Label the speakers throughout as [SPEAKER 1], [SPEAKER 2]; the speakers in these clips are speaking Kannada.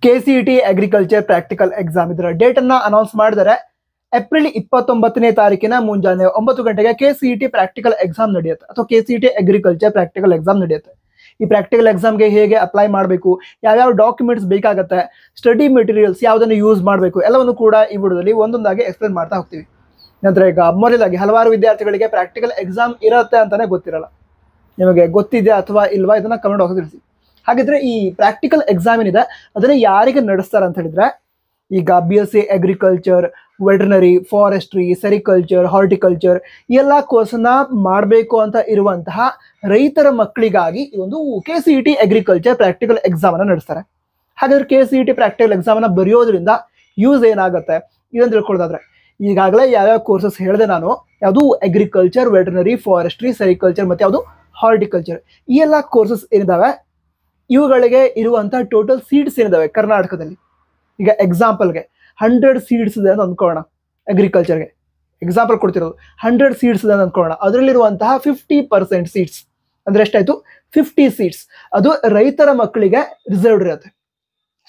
[SPEAKER 1] KCET ಅಗ್ರಿಕಲ್ಚರ್ ಪ್ರಾಕ್ಟಿಕಲ್ ಎಕ್ಸಾಮ್ ಇದರ ಡೇಟ್ ಅನ್ನ ಅನೌನ್ಸ್ ಮಾಡಿದರೆ ಏಪ್ರಿಲ್ 29ನೇ ತಾರೀಕಿನ ಮುಂಜಾನೆ 9 ಗಂಟೆಗೆ KCET ಪ್ರಾಕ್ಟಿಕಲ್ ಎಕ್ಸಾಮ್ ನಡೆಯುತ್ತೆ ಅಥವಾ KCET ಅಗ್ರಿಕಲ್ಚರ್ ಪ್ರಾಕ್ಟಿಕಲ್ ಎಕ್ಸಾಮ್ ನಡೆಯುತ್ತೆ. ಈ ಪ್ರಾಕ್ಟಿಕಲ್ ಎಕ್ಸಾಮ್ಗೆ ಹೇಗೆ ಅಪ್ಲೈ ಮಾಡಬೇಕು, ಯಾವ್ಯಾವ ಡಾಕ್ಯುಮೆಂಟ್ಸ್ ಬೇಕಾಗುತ್ತೆ, ಸ್ಟಡಿ ಮೆಟೀರಿಯಲ್ಸ್ ಯಾವುದನ್ನು ಯೂಸ್ ಮಾಡಬೇಕು ಎಲ್ಲವನ್ನು ಕೂಡ ಈ ವಿಡಿಯೋದಲ್ಲಿ ಒಂದೊಂದಾಗಿ ಎಕ್ಸ್ಪ್ಲೇನ್ ಮಾಡ್ತಾ ಹೋಗ್ತೀವಿ. ನಂತರ ಈಗ ಮೊದಲಾಗಿ ಹಲವಾರು ವಿದ್ಯಾರ್ಥಿಗಳಿಗೆ ಪ್ರಾಕ್ಟಿಕಲ್ ಎಕ್ಸಾಮ್ ಇರುತ್ತೆ ಅಂತಾನೆ ಗೊತ್ತಿರಲ್ಲ. ನಿಮಗೆ ಗೊತ್ತಿದೆ ಅಥವಾ ಇಲ್ವಾ ಇದನ್ನ ಕಮೆಂಟ್ ಬಾಕ್ಸ್ ತಿಳಿಸಿ. ಹಾಗಿದ್ರೆ ಈ ಪ್ರಾಕ್ಟಿಕಲ್ ಎಕ್ಸಾಮ್ ಏನಿದೆ ಅದನ್ನ ಯಾರಿಗೆ ನಡೆಸ್ತಾರೆ ಅಂತ ಹೇಳಿದ್ರೆ, ಈಗ BSc agriculture, veterinary, forestry, sericulture, horticulture ಈ ಎಲ್ಲ ಕೋರ್ಸನ್ನ ಮಾಡಬೇಕು ಅಂತ ಇರುವಂತಹ ರೈತರ ಮಕ್ಕಳಿಗಾಗಿ ಈ ಒಂದು KCET ಅಗ್ರಿಕಲ್ಚರ್ ಪ್ರಾಕ್ಟಿಕಲ್ ಎಕ್ಸಾಮ್ ಅನ್ನ ನಡೆಸ್ತಾರೆ. ಹಾಗಾದ್ರೆ KCET ಪ್ರಾಕ್ಟಿಕಲ್ ಎಕ್ಸಾಮ್ ಅನ್ನ ಬರೆಯೋದ್ರಿಂದ ಯೂಸ್ ಏನಾಗುತ್ತೆ ಇದನ್ನು ತಿಳ್ಕೊಳ್ಳೋದಾದ್ರೆ, ಈಗಾಗಲೇ ಯಾವ್ಯಾವ ಕೋರ್ಸಸ್ ಹೇಳಿದೆ ನಾನು, ಯಾವುದು ಅಗ್ರಿಕಲ್ಚರ್, ವೆಟರ್ನರಿ, ಫಾರೆಸ್ಟ್ರಿ, ಸೆರಿಕಲ್ಚರ್ ಮತ್ತೆ ಯಾವುದು ಹಾರ್ಟಿಕಲ್ಚರ್, ಈ ಎಲ್ಲ ಕೋರ್ಸಸ್ ಏನಿದಾವೆ ಇವುಗಳಿಗೆ ಇರುವಂತ ಟೋಟಲ್ ಸೀಟ್ಸ್ ಏನಿದಾವೆ ಕರ್ನಾಟಕದಲ್ಲಿ. ಈಗ ಎಕ್ಸಾಂಪಲ್ಗೆ 100 ಸೀಟ್ಸ್ ಇದೆ ಅಂತ ಅಂದ್ಕೊಳ್ಳೋಣ. ಅಗ್ರಿಕಲ್ಚರ್ಗೆ ಎಕ್ಸಾಂಪಲ್ ಕೊಡ್ತಿರೋದು 100 ಸೀಟ್ಸ್ ಇದೆ ಅಂತ ಅಂದ್ಕೊಳ್ಳೋಣ. ಅದರಲ್ಲಿರುವಂತಹ 50% ಸೀಟ್ಸ್ ಅಂದ್ರೆ ಎಷ್ಟಾಯ್ತು, 50 ಸೀಟ್ಸ್ ಅದು ರೈತರ ಮಕ್ಕಳಿಗೆ ರಿಸರ್ವ್ಡ್ ಇರುತ್ತೆ.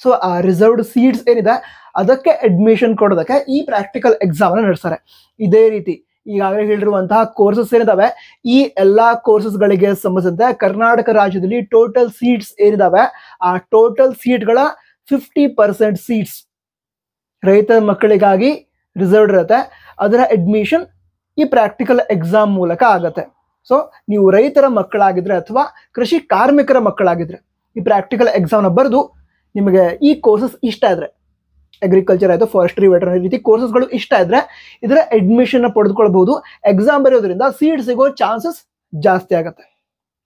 [SPEAKER 1] ಸೊ ಆ ರಿಸರ್ವ್ಡ್ ಸೀಟ್ಸ್ ಏನಿದೆ ಅದಕ್ಕೆ ಅಡ್ಮಿಷನ್ ಕೊಡೋದಕ್ಕೆ ಈ ಪ್ರಾಕ್ಟಿಕಲ್ ಎಕ್ಸಾಮ್ ಅನ್ನು ನಡೆಸ್ತಾರೆ. ಇದೇ ರೀತಿ ಈಗಾಗಲೇ ಹೇಳಿರುವಂತಹ ಕೋರ್ಸಸ್ ಏನಿದಾವೆ ಈ ಎಲ್ಲಾ ಕೋರ್ಸಸ್ಗಳಿಗೆ ಸಂಬಂಧಿಸಿದಂತೆ ಕರ್ನಾಟಕ ರಾಜ್ಯದಲ್ಲಿ ಟೋಟಲ್ ಸೀಟ್ಸ್ ಏನಿದಾವೆ ಆ ಟೋಟಲ್ ಸೀಟ್ಗಳ 50% ಸೀಟ್ಸ್ ರೈತರ ಮಕ್ಕಳಿಗಾಗಿ ರಿಸರ್ವ್ಡ್ ಇರುತ್ತೆ. ಅದರ ಅಡ್ಮಿಷನ್ ಈ ಪ್ರಾಕ್ಟಿಕಲ್ ಎಕ್ಸಾಮ್ ಮೂಲಕ ಆಗುತ್ತೆ. ಸೊ ನೀವು ರೈತರ ಮಕ್ಕಳಾಗಿದ್ರೆ ಅಥವಾ ಕೃಷಿ ಕಾರ್ಮಿಕರ ಮಕ್ಕಳಾಗಿದ್ರೆ ಈ ಪ್ರಾಕ್ಟಿಕಲ್ ಎಕ್ಸಾಮ್ನ ಬರೆದು ನಿಮಗೆ ಈ ಕೋರ್ಸಸ್ ಇಷ್ಟ ಇದ್ರೆ, ಅಗ್ರಿಕಲ್ಚರ್ ಆಯಿತು, ಫಾರೆಸ್ಟ್ರಿ, ವೆಟರ್ನರಿ ರೀತಿ ಕೋರ್ಸಸ್ಗಳು ಇಷ್ಟ ಇದ್ರೆ ಇದರ ಅಡ್ಮಿಷನ್ ಪಡೆದುಕೊಳ್ಬಹುದು. ಎಕ್ಸಾಮ್ ಬರೆಯೋದ್ರಿಂದ ಸೀಟ್ ಸಿಗೋ ಚಾನ್ಸಸ್ ಜಾಸ್ತಿ ಆಗುತ್ತೆ.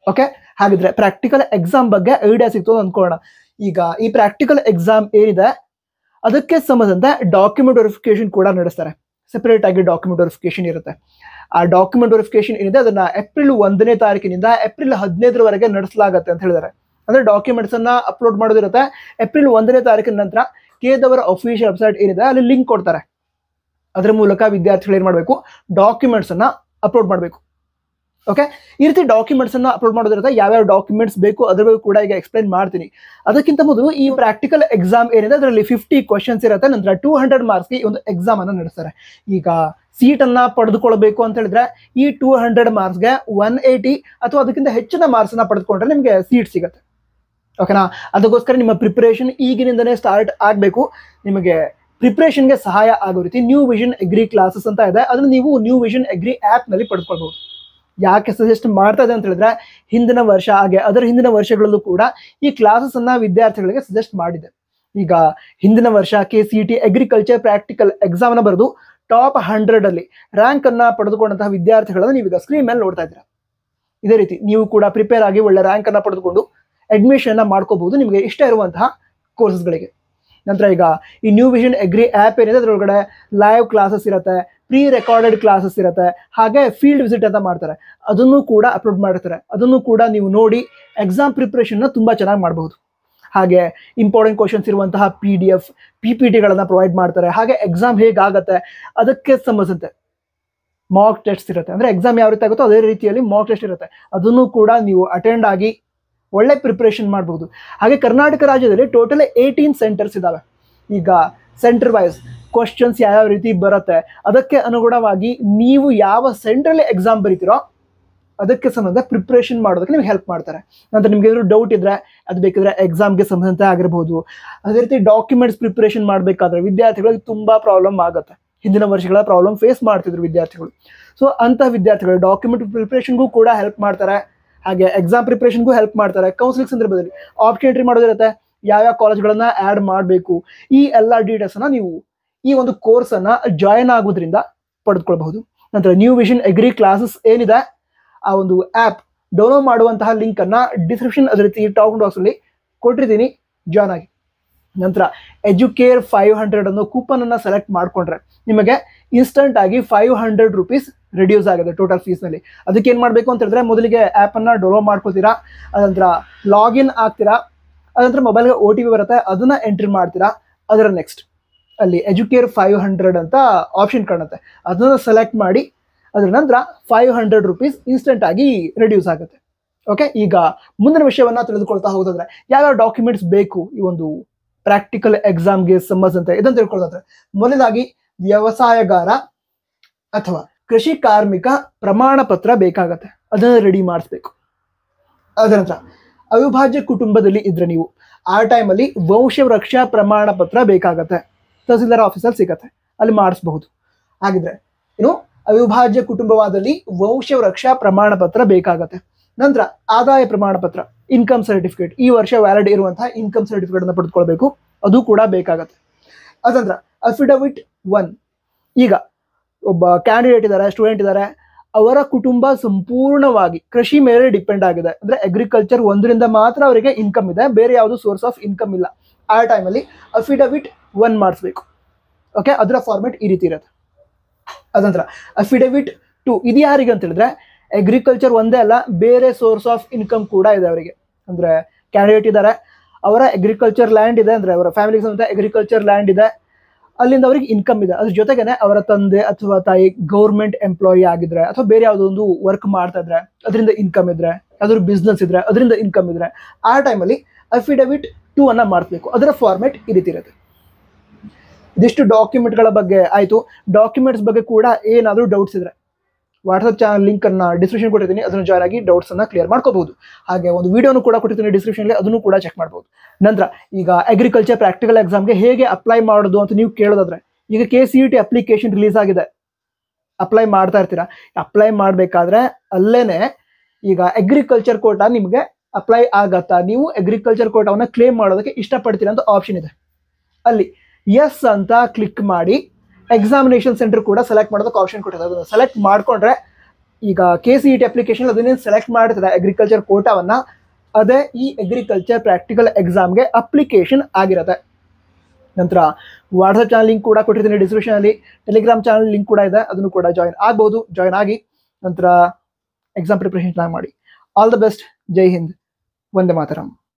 [SPEAKER 1] ಓಕೆ, ಹಾಗಿದ್ರೆ ಪ್ರಾಕ್ಟಿಕಲ್ ಎಕ್ಸಾಮ್ ಬಗ್ಗೆ ಐಡಿಯಾ ಸಿಕ್ತು ಅಂದ್ಕೊಳ್ಳೋಣ. ಈಗ ಈ ಪ್ರಾಕ್ಟಿಕಲ್ ಎಕ್ಸಾಮ್ ಏನಿದೆ ಅದಕ್ಕೆ ಸಂಬಂಧಂತೆ ಡಾಕ್ಯುಮೆಂಟ್ ವೆರಿಫಿಕೇಶನ್ ಕೂಡ ನಡೆಸ್ತಾರೆ. ಸೆಪರೇಟ್ ಆಗಿ ಡಾಕ್ಯುಮೆಂಟ್ ವೆರಿಫಿಕೇಶನ್ ಇರುತ್ತೆ. ಆ ಡಾಕ್ಯುಮೆಂಟ್ ವೆರಿಫಿಕೇಶನ್ ಏನಿದೆ ಅದನ್ನ ಏಪ್ರಿಲ್ 1ನೇ ತಾರೀಕಿನಿಂದ ಏಪ್ರಿಲ್ 15ರವರೆಗೆ ನಡೆಸಲಾಗುತ್ತೆ ಅಂತ ಹೇಳಿದ್ದಾರೆ. ಅಂದ್ರೆ ಡಾಕ್ಯುಮೆಂಟ್ಸ್ ಅನ್ನ ಅಪ್ಲೋಡ್ ಮಾಡೋದಿರುತ್ತೆ. ಏಪ್ರಿಲ್ 1ನೇ ತಾರೀಕಿನ ನಂತರ ಕೇದವರ ಅಫಿಷಿಯಲ್ ವೆಬ್ಸೈಟ್ ಏನಿದೆ ಅಲ್ಲಿ ಲಿಂಕ್ ಕೊಡ್ತಾರೆ. ಅದರ ಮೂಲಕ ವಿದ್ಯಾರ್ಥಿಗಳು ಏನ್ ಮಾಡಬೇಕು, ಡಾಕ್ಯುಮೆಂಟ್ಸ್ ಅನ್ನ ಅಪ್ಲೋಡ್ ಮಾಡಬೇಕು. ಓಕೆ, ಈ ರೀತಿ ಡಾಕ್ಯುಮೆಂಟ್ಸ್ ಅನ್ನ ಅಪ್ಲೋಡ್ ಮಾಡೋದಿರುತ್ತೆ. ಯಾವ್ಯಾವ ಡಾಕ್ಯುಮೆಂಟ್ಸ್ ಬೇಕು ಅದ್ರ ಬಗ್ಗೆ ಕೂಡ ಈಗ ಎಕ್ಸ್ಪ್ಲೈನ್ ಮಾಡ್ತೀನಿ. ಅದಕ್ಕಿಂತ ಮೊದಲು ಈ ಪ್ರಾಕ್ಟಿಕಲ್ ಎಕ್ಸಾಮ್ ಏನಿದೆ ಅದರಲ್ಲಿ 50 ಕ್ವಶನ್ಸ್ ಇರುತ್ತೆ. ನಂತರ 200 ಮಾರ್ಕ್ಸ್ಗೆ ಈ ಒಂದು ಎಕ್ಸಾಮ್ ಅನ್ನ ನಡೆಸ್ತಾರೆ. ಈಗ ಸೀಟ್ ಅನ್ನ ಪಡೆದುಕೊಳ್ಬೇಕು ಅಂತ ಹೇಳಿದ್ರೆ ಈ 200 ಮಾರ್ಕ್ಸ್ಗೆ 180 ಅಥವಾ ಅದಕ್ಕಿಂತ ಹೆಚ್ಚಿನ ಮಾರ್ಕ್ಸ್ ಅನ್ನ ಪಡೆದುಕೊಂಡ್ರೆ ನಿಮಗೆ ಸೀಟ್ ಸಿಗುತ್ತೆ. ಓಕೆನಾ, ಅದಕ್ಕೋಸ್ಕರ ನಿಮ್ಮ ಪ್ರಿಪರೇಷನ್ ಈಗಿನಿಂದನೇ ಸ್ಟಾರ್ಟ್ ಆಗಬೇಕು. ನಿಮಗೆ ಪ್ರಿಪರೇಷನ್ಗೆ ಸಹಾಯ ಆಗೋ ರೀತಿ ನ್ಯೂ ವಿಷನ್ ಅಗ್ರಿ ಕ್ಲಾಸಸ್ ಅಂತ ಇದೆ, ಅದನ್ನು ನೀವು ನ್ಯೂ ವಿಷನ್ ಅಗ್ರಿ ಆ್ಯಪ್ ನಲ್ಲಿ ಪಡೆದುಕೊಳ್ಬಹುದು. ಯಾಕೆ ಸಜೆಸ್ಟ್ ಮಾಡ್ತಾ ಇದೆ ಅಂತ ಹೇಳಿದ್ರೆ, ಹಿಂದಿನ ವರ್ಷ ಹಾಗೆ ಅದರ ಹಿಂದಿನ ವರ್ಷಗಳಲ್ಲೂ ಕೂಡ ಈ ಕ್ಲಾಸಸ್ ಅನ್ನ ವಿದ್ಯಾರ್ಥಿಗಳಿಗೆ ಸಜೆಸ್ಟ್ ಮಾಡಿದೆ. ಈಗ ಹಿಂದಿನ ವರ್ಷ KCET ಅಗ್ರಿಕಲ್ಚರ್ ಪ್ರಾಕ್ಟಿಕಲ್ ಎಕ್ಸಾಮ್ ಅನ್ನ ಬರೆದು ಟಾಪ್ 100 ಅಲ್ಲಿ ರ್ಯಾಂಕ್ ಅನ್ನ ಪಡೆದುಕೊಂಡಂತಹ ವಿದ್ಯಾರ್ಥಿಗಳನ್ನು ನೀವೀಗ ಸ್ಕ್ರೀನ್ ಮೇಲೆ ನೋಡ್ತಾ ಇದ್ದೀರಾ. ಇದೇ ರೀತಿ ನೀವು ಕೂಡ ಪ್ರಿಪೇರ್ ಆಗಿ ಒಳ್ಳೆ ರ್ಯಾಂಕ್ ಅನ್ನ ಪಡೆದುಕೊಂಡು ಅಡ್ಮಿಷನ್ ಮಾಡ್ಕೋಬಹುದು ನಿಮಗೆ ಇಷ್ಟ ಇರುವಂತಹ ಕೋರ್ಸಸ್ಗಳಿಗೆ. ನಂತರ ಈಗ ಈ ನ್ಯೂ ವಿಷನ್ ಅಗ್ರಿ ಆ್ಯಪ್ ಏನಿದೆ ಅದರೊಳಗಡೆ ಲೈವ್ ಕ್ಲಾಸಸ್ ಇರುತ್ತೆ, ಪ್ರೀ ರೆಕಾರ್ಡೆಡ್ ಕ್ಲಾಸಸ್ ಇರುತ್ತೆ, ಹಾಗೆ ಫೀಲ್ಡ್ ವಿಸಿಟ್ ಅಂತ ಮಾಡ್ತಾರೆ, ಅದನ್ನು ಕೂಡ ಅಪ್ಲೋಡ್ ಮಾಡಿರ್ತಾರೆ. ಅದನ್ನು ಕೂಡ ನೀವು ನೋಡಿ ಎಕ್ಸಾಮ್ ಪ್ರಿಪ್ರೇಷನ್ನ ತುಂಬ ಚೆನ್ನಾಗಿ ಮಾಡಬಹುದು. ಹಾಗೆ ಇಂಪಾರ್ಟೆಂಟ್ ಕ್ವಶನ್ಸ್ ಇರುವಂತಹ PDF, PPTಗಳನ್ನ ಪ್ರೊವೈಡ್ ಮಾಡ್ತಾರೆ. ಹಾಗೆ ಎಕ್ಸಾಮ್ ಹೇಗಾಗತ್ತೆ ಅದಕ್ಕೆ ಸಂಬಂಧಿಸಿದಂತೆ ಮಾಕ್ ಟೆಸ್ಟ್ ಇರುತ್ತೆ. ಅಂದರೆ ಎಕ್ಸಾಮ್ ಯಾವ ರೀತಿ ಆಗುತ್ತೋ ಅದೇ ರೀತಿಯಲ್ಲಿ ಮಾಕ್ ಟೆಸ್ಟ್ ಇರುತ್ತೆ. ಅದನ್ನು ಕೂಡ ನೀವು ಅಟೆಂಡ್ ಆಗಿ ಒಳ್ಳೆ ಪ್ರಿಪ್ರೇಷನ್ ಮಾಡಬಹುದು. ಹಾಗೆ ಕರ್ನಾಟಕ ರಾಜ್ಯದಲ್ಲಿ ಟೋಟಲ್ 18 ಸೆಂಟರ್ಸ್ ಇದಾವೆ. ಈಗ ಸೆಂಟರ್ ವೈಸ್ ಕ್ವಶನ್ಸ್ ಯಾವ್ಯಾವ ರೀತಿ ಬರುತ್ತೆ ಅದಕ್ಕೆ ಅನುಗುಣವಾಗಿ ನೀವು ಯಾವ ಸೆಂಟ್ರಲ್ಲಿ ಎಕ್ಸಾಮ್ ಬರೀತಿರೋ ಅದಕ್ಕೆ ಸಂಬಂಧ ಪ್ರಿಪ್ರೇಷನ್ ಮಾಡೋದಕ್ಕೆ ನಿಮ್ಗೆ ಹೆಲ್ಪ್ ಮಾಡ್ತಾರೆ. ನಂತರ ನಿಮ್ಗೆ ಏನಾದ್ರು ಡೌಟ್ ಇದ್ರೆ ಅದು ಬೇಕಿದ್ರೆ ಎಕ್ಸಾಮ್ಗೆ ಸಂಬಂಧಂತೆ ಆಗಿರ್ಬೋದು. ಅದೇ ರೀತಿ ಡಾಕ್ಯುಮೆಂಟ್ಸ್ ಪ್ರಿಪ್ರೇಷನ್ ಮಾಡಬೇಕಾದ್ರೆ ವಿದ್ಯಾರ್ಥಿಗಳಿಗೆ ತುಂಬಾ ಪ್ರಾಬ್ಲಮ್ ಆಗುತ್ತೆ. ಹಿಂದಿನ ವರ್ಷಗಳ ಪ್ರಾಬ್ಲಮ್ ಫೇಸ್ ಮಾಡ್ತಿದ್ರು ವಿದ್ಯಾರ್ಥಿಗಳು. ಸೊ ಅಂತಹ ವಿದ್ಯಾರ್ಥಿಗಳು ಡಾಕ್ಯುಮೆಂಟ್ ಪ್ರಿಪ್ರೇಷನ್ಗೂ ಕೂಡ ಹೆಲ್ಪ್ ಮಾಡ್ತಾರೆ. ಹಾಗೆ ಎಕ್ಸಾಮ್ ಪ್ರಿಪ್ರೇಷನ್ಗೂ ಹೆಲ್ಪ್ ಮಾಡ್ತಾರೆ. ಕೌನ್ಸಿಲಿಂಗ್ ಸಂದರ್ಭದಲ್ಲಿ ಆಪ್ಷನ್ ಎಂಟ್ರಿ ಮಾಡೋದಿರುತ್ತೆ, ಯಾವ್ಯಾವ ಕಾಲೇಜ್ಗಳನ್ನ ಆ್ಯಡ್ ಮಾಡಬೇಕು, ಈ ಎಲ್ಲ ಡೀಟೇಲ್ಸನ್ನು ನೀವು ಈ ಒಂದು ಕೋರ್ಸನ್ನು ಜಾಯಿನ್ ಆಗೋದ್ರಿಂದ ಪಡೆದುಕೊಳ್ಬಹುದು. ನಂತರ ನ್ಯೂ ವಿಷನ್ ಅಗ್ರಿ ಕ್ಲಾಸಸ್ ಏನಿದೆ ಆ ಒಂದು ಆ್ಯಪ್ ಡೌನ್ಲೋಡ್ ಮಾಡುವಂತಹ ಲಿಂಕನ್ನು ಡಿಸ್ಕ್ರಿಪ್ಷನ್ ಅದೇ ರೀತಿ ಟಾಪ್ ಬಾಕ್ಸಲ್ಲಿ ಕೊಟ್ಟಿರ್ತೀನಿ, ಜಾಯ್ನ್ ಆಗಿ. ನಂತರ ಎಜುಕೇರ್ 500 ಅನ್ನೋ ಕೂಪನ್ ಅನ್ನು ಸೆಲೆಕ್ಟ್ ಮಾಡಿಕೊಂಡ್ರೆ ನಿಮಗೆ ಇನ್ಸ್ಟಂಟ್ ಆಗಿ 500 ರೂಪೀಸ್ ರಿಡ್ಯೂಸ್ ಆಗಿದೆ ಟೋಟಲ್ ಫೀಸ್ನಲ್ಲಿ. ಅದಕ್ಕೆ ಏನು ಮಾಡಬೇಕು ಅಂತ ಹೇಳಿದ್ರೆ, ಮೊದಲಿಗೆ ಆ್ಯಪನ್ನು ಡೌನ್ಲೋಡ್ ಮಾಡ್ಕೊತೀರಾ, ಅದಂತರ ಲಾಗಿನ್ ಆಗ್ತೀರಾ, ಅದಂತರ ಮೊಬೈಲ್ಗೆ OTP ಬರುತ್ತೆ, ಅದನ್ನು ಎಂಟ್ರಿ ಮಾಡ್ತೀರಾ. ಅದರ ನೆಕ್ಸ್ಟ್ ಅಲ್ಲಿ ಎಜುಕೇರ್ 500 ಅಂತ ಆಪ್ಷನ್ ಕಾಣುತ್ತೆ, ಅದನ್ನು ಸೆಲೆಕ್ಟ್ ಮಾಡಿ ಅದರ ನಂತರ 500 ರೂಪೀಸ್ ಇನ್ಸ್ಟೆಂಟ್ ಆಗಿ ರಿಡ್ಯೂಸ್ ಆಗುತ್ತೆ. ಓಕೆ, ಈಗ ಮುಂದಿನ ವಿಷಯವನ್ನು ತಿಳಿದುಕೊಳ್ತಾ ಹೋಗೋದಾದ್ರೆ ಯಾವ್ಯಾವ ಡಾಕ್ಯುಮೆಂಟ್ಸ್ ಬೇಕು ಈ ಒಂದು ಪ್ರಾಕ್ಟಿಕಲ್ ಎಕ್ಸಾಮ್ಗೆ ಸಂಬಂಧಿಸಿದಂತೆ ಇದನ್ನು ತಿಳ್ಕೊಳ್ಳೋದಾದ್ರೆ ಮೊದಲನೇದಾಗಿ ವ್ಯವಸಾಯಗಾರ ಅಥವಾ ಕೃಷಿ ಕಾರ್ಮಿಕ ಪ್ರಮಾಣ ಪತ್ರ ಬೇಕಾಗತ್ತೆ, ಅದನ್ನ ರೆಡಿ ಮಾಡಿಸ್ಬೇಕು. ಅದರ ನಂತರ ಅವಿಭಾಜ್ಯ ಕುಟುಂಬದಲ್ಲಿ ಇದ್ರೆ ನೀವು ಆ ಟೈಮಲ್ಲಿ ವಂಶವೃಕ್ಷ ಪ್ರಮಾಣ ಪತ್ರ ಬೇಕಾಗತ್ತೆ, ತಹಸೀಲ್ದಾರ್ ಆಫೀಸಲ್ಲಿ ಸಿಗತ್ತೆ, ಅಲ್ಲಿ ಮಾಡಿಸ್ಬಹುದು. ಹಾಗಿದ್ರೆ ಇನ್ನು ಅವಿಭಾಜ್ಯ ಕುಟುಂಬವಾದಲ್ಲಿ ವಂಶವೃಕ್ಷ ಪ್ರಮಾಣ ಪತ್ರ ಬೇಕಾಗತ್ತೆ. ನಂತರ ಆದಾಯ ಪ್ರಮಾಣ ಪತ್ರ, ಇನ್ಕಮ್ ಸರ್ಟಿಫಿಕೇಟ್, ಈ ವರ್ಷ ವ್ಯಾಲಿಡ್ ಇರುವಂತಹ ಇನ್ಕಮ್ ಸರ್ಟಿಫಿಕೇಟ್ ಅನ್ನು ಪಡೆದುಕೊಳ್ಬೇಕು, ಅದು ಕೂಡ ಬೇಕಾಗತ್ತೆ. ಅದಂತರ ಅಫಿಡವಿಟ್ 1, ಈಗ ಒಬ್ಬ ಕ್ಯಾಂಡಿಡೇಟ್ ಇದ್ದಾರೆ, ಸ್ಟೂಡೆಂಟ್ ಇದ್ದಾರೆ, ಅವರ ಕುಟುಂಬ ಸಂಪೂರ್ಣವಾಗಿ ಕೃಷಿ ಮೇಲೆ ಡಿಪೆಂಡ್ ಆಗಿದೆ, ಅಂದ್ರೆ ಅಗ್ರಿಕಲ್ಚರ್ ಒಂದರಿಂದ ಮಾತ್ರ ಅವರಿಗೆ ಇನ್ಕಮ್ ಇದೆ, ಬೇರೆ ಯಾವುದು ಸೋರ್ಸ್ ಆಫ್ ಇನ್ಕಮ್ ಇಲ್ಲ. ಆ ಟೈಮಲ್ಲಿ ಅಫಿಡವಿಟ್ 1 ಮಾಡಿಸ್ಬೇಕು. ಓಕೆ, ಅದರ ಫಾರ್ಮೆಟ್ ಈ ರೀತಿ ಇರುತ್ತೆ. ಅದಂತರ ಅಫಿಡವಿಟ್ 2 ಇದು ಯಾರಿಗೆ ಅಂತ ಹೇಳಿದ್ರೆ ಅಗ್ರಿಕಲ್ಚರ್ ಒಂದೇ ಅಲ್ಲ, ಬೇರೆ ಸೋರ್ಸ್ ಆಫ್ ಇನ್ಕಮ್ ಕೂಡ ಇದೆ ಅವರಿಗೆ. ಅಂದ್ರೆ ಕ್ಯಾಂಡಿಡೇಟ್ ಇದ್ದಾರೆ, ಅವರ ಅಗ್ರಿಕಲ್ಚರ್ ಲ್ಯಾಂಡ್ ಇದೆ, ಅಂದ್ರೆ ಅವರ ಫ್ಯಾಮಿಲಿಗೆ ಸಂಬಂಧ ಅಗ್ರಿಕಲ್ಚರ್ ಲ್ಯಾಂಡ್ ಇದೆ, ಅಲ್ಲಿಂದ ಅವರಿಗೆ ಇನ್ಕಮ್ ಇದೆ. ಅದ್ರ ಜೊತೆಗೇನೆ ಅವರ ತಂದೆ ಅಥವಾ ತಾಯಿ ಗೌರ್ಮೆಂಟ್ ಎಂಪ್ಲಾಯಿ ಆಗಿದ್ರೆ ಅಥವಾ ಬೇರೆ ಯಾವುದೋ ಒಂದು ವರ್ಕ್ ಮಾಡ್ತಾ ಇದ್ರೆ ಅದರಿಂದ ಇನ್ಕಮ್ ಇದ್ರೆ, ಯಾವ್ದಾದ್ರು ಬಿಸ್ನೆಸ್ ಇದ್ರೆ ಅದರಿಂದ ಇನ್ಕಮ್ ಇದ್ರೆ, ಆ ಟೈಮಲ್ಲಿ ಅಫಿಡವಿಟ್ 2 ಅನ್ನ ಮಾಡಿಸ್ಬೇಕು. ಅದರ ಫಾರ್ಮೆಟ್ ಈ ರೀತಿ ಇರುತ್ತೆ. ಇದಿಷ್ಟು ಡಾಕ್ಯುಮೆಂಟ್ಗಳ ಬಗ್ಗೆ ಆಯಿತು. ಡಾಕ್ಯುಮೆಂಟ್ಸ್ ಬಗ್ಗೆ ಕೂಡ ಏನಾದರೂ ಡೌಟ್ಸ್ ಇದ್ರೆ ವಾಟ್ಸಪ್ ಚಾನಲ್ ಲಿಂಕ್ ಅನ್ನ ಡಿಸ್ಕ್ರಿಪ್ಷನ್ ಕೊಟ್ಟಿದ್ದೀನಿ, ಅದನ್ನು ಜಾಯ್ನ್ ಆಗಿ ಡೌಟ್ಸ್ ಅನ್ನ ಕ್ಲಿಯರ್ ಮಾಡ್ಕೋಬಹುದು. ಹಾಗೆ ಒಂದು ವಿಡಿಯೋನು ಕೂಡ ಕೊಟ್ಟಿದ್ದೀನಿ ಡಿಸ್ಕ್ರಿಪ್ಷನ್ಲಿ, ಅದನ್ನು ಕೂಡ ಚೆಕ್ ಮಾಡಬಹುದು. ನಂತರ ಈಗ ಅಗ್ರಿಕಲ್ಚರ್ ಪ್ರಾಕ್ಟಿಕಲ್ ಎಕ್ಸಾಮ್ಗೆ ಹೇಗೆ ಅಪ್ಲೈ ಮಾಡೋದು ಅಂತ ನೀವು ಕೇಳೋದಾದ್ರೆ, ಈಗ KCET ಅಪ್ಲಿಕೇಶನ್ ರಿಲೀಸ್ ಆಗಿದೆ, ಅಪ್ಲೈ ಮಾಡ್ತಾ ಇರ್ತೀರಾ. ಅಪ್ಲೈ ಮಾಡಬೇಕಾದ್ರೆ ಅಲ್ಲೇನೆ ಈಗ ಅಗ್ರಿಕಲ್ಚರ್ ಕೋಟಾ ನಿಮಗೆ ಅಪ್ಲೈ ಆಗತ್ತಾ, ನೀವು ಅಗ್ರಿಕಲ್ಚರ್ ಕೋಟಾವನ್ನ ಕ್ಲೇಮ್ ಮಾಡೋದಕ್ಕೆ ಇಷ್ಟಪಡ್ತೀರಾ ಅಂತ ಆಪ್ಷನ್ ಇದೆ. ಅಲ್ಲಿ ಎಸ್ ಅಂತ ಕ್ಲಿಕ್ ಮಾಡಿ ಎಕ್ಸಾಮಿನೇಷನ್ ಸೆಂಟರ್ ಕೂಡ ಸೆಲೆಕ್ಟ್ ಮಾಡೋದಕ್ಕೆ ಆಪ್ಷನ್ ಕೊಟ್ಟಿದೆ. ಅದನ್ನು ಸೆಲೆಕ್ಟ್ ಮಾಡ್ಕೊಂಡ್ರೆ ಈಗ KCET ಅಪ್ಲಿಕೇಶನ್ ಅದನ್ನೇನು ಸೆಲೆಕ್ಟ್ ಮಾಡ್ತಾರೆ ಅಗ್ರಿಕಲ್ಚರ್ ಕೋಟಾವನ್ನ, ಅದೇ ಈ ಅಗ್ರಿಕಲ್ಚರ್ ಪ್ರಾಕ್ಟಿಕಲ್ ಎಕ್ಸಾಮ್ಗೆ ಅಪ್ಲಿಕೇಶನ್ ಆಗಿರುತ್ತೆ. ನಂತರ ವಾಟ್ಸಪ್ ಚಾನಲ್ ಲಿಂಕ್ ಕೂಡ ಕೊಟ್ಟಿದ್ದೀನಿ ಡಿಸ್ಕ್ರಿಪ್ಷನ್ ಅಲ್ಲಿ, ಟೆಲಿಗ್ರಾಮ್ ಚಾನಲ್ ಲಿಂಕ್ ಕೂಡ ಇದೆ, ಅದನ್ನು ಕೂಡ ಜಾಯಿನ್ ಆಗ್ಬಹುದು. ಜಾಯಿನ್ ಆಗಿ ನಂತರ ಎಕ್ಸಾಮ್ ಪ್ರಿಪರೇಷನ್ ಮಾಡಿ. All the best. Jai Hind. Vande Mataram.